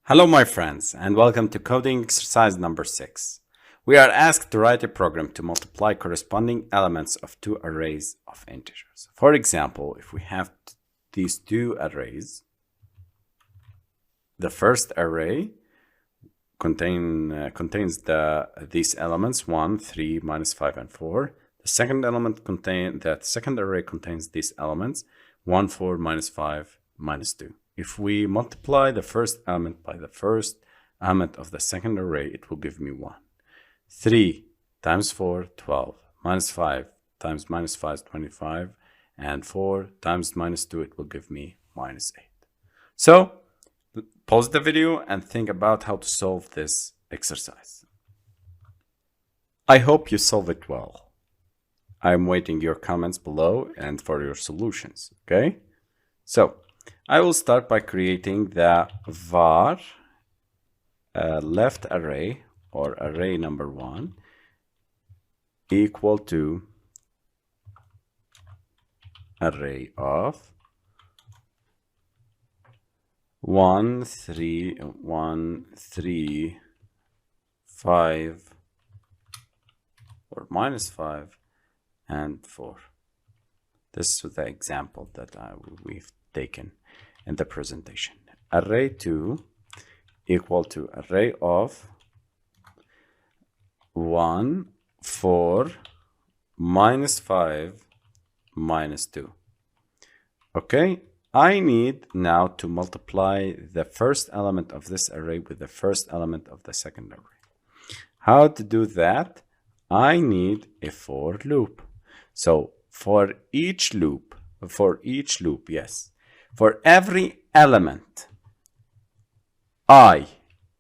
Hello my friends and welcome to coding exercise number 6. We are asked to write a program to multiply corresponding elements of two arrays of integers. For example, if we have these two arrays, the first array contains these elements 1, 3, minus 5 and 4. The second array contains these elements 1, 4, minus 5, minus 2. If we multiply the first element by the first element of the second array, it will give me 1. 3 times 4, 12. Minus 5 times minus 5, 25. And 4 times minus 2, it will give me minus 8. So, pause the video and think about how to solve this exercise. I hope you solve it well. I'm waiting your comments below and for your solutions, okay? So, I will start by creating the var left array or array number 1 equal to array of 1, 3, 5 or minus 5 and 4. This is the example that we've taken in the presentation. Array 2 equal to array of 1, 4, minus 5, minus 2. Okay, I need now to multiply the first element of this array with the first element of the second array. How to do that? I need a for loop. So for each loop, yes, for every element I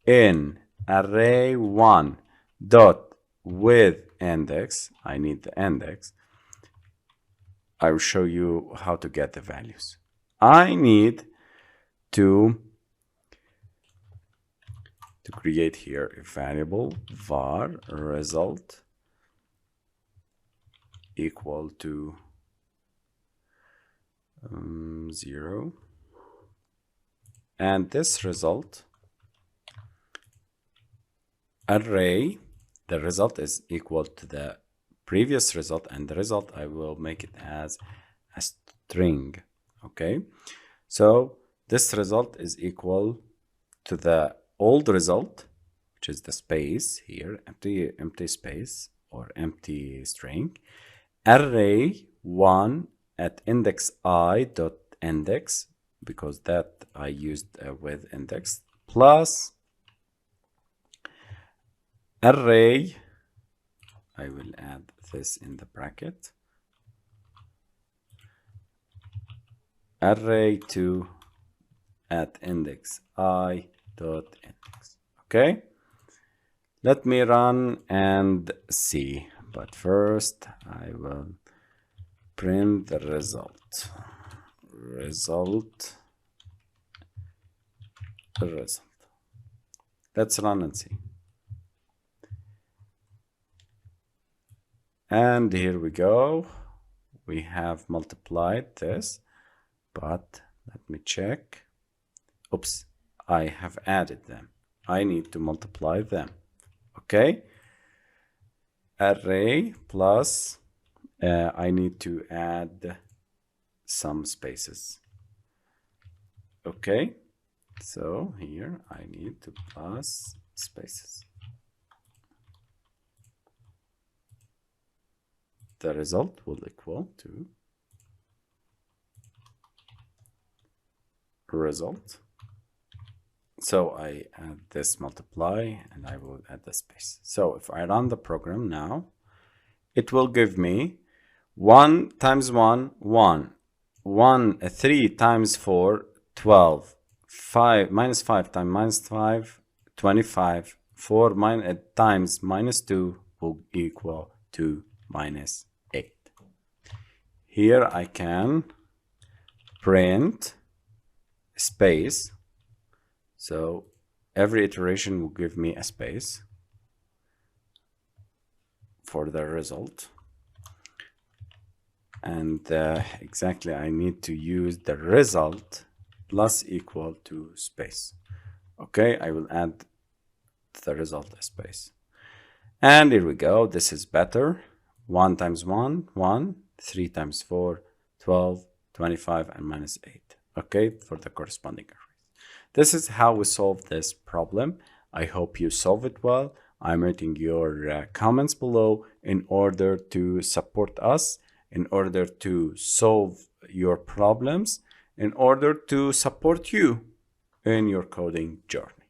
in array 1 dot with index, I need the index, I will show you how to get the values. I need to create here a variable var result equal to 0, and this result array, the result is equal to the previous result, and the result I will make it as a string. Okay, so this result is equal to the old result, which is the space here, empty space or empty string, array 1 at index I dot index, because that I used with index, plus array, I will add this in the bracket, array 2 at index I dot index. Okay, let me run and see, but first I will print the result. Let's run and see. And here we go. We have multiplied this, but let me check. Oops, I have added them. I need to multiply them. Okay. Array plus I need to add some spaces. Okay, so here I need to plus spaces. The result will equal to result. So I add this multiply and I will add the space. So if I run the program now, it will give me 1 times 1, 1, 3 times 4, 12, 5, minus 5 times minus 5, 25, 4 times minus 2 will equal to minus 8. Here I can print space. So every iteration will give me a space for the result. And exactly I need to use the result plus equal to space. Okay, I will add the result space. And here we go. This is better. 1 times 1, 1. 3 times 4, 12, 25, and minus 8. Okay, for the corresponding arrays. This is how we solve this problem. I hope you solve it well. I'm writing your comments below in order to support us, in order to solve your problems, in order to support you in your coding journey.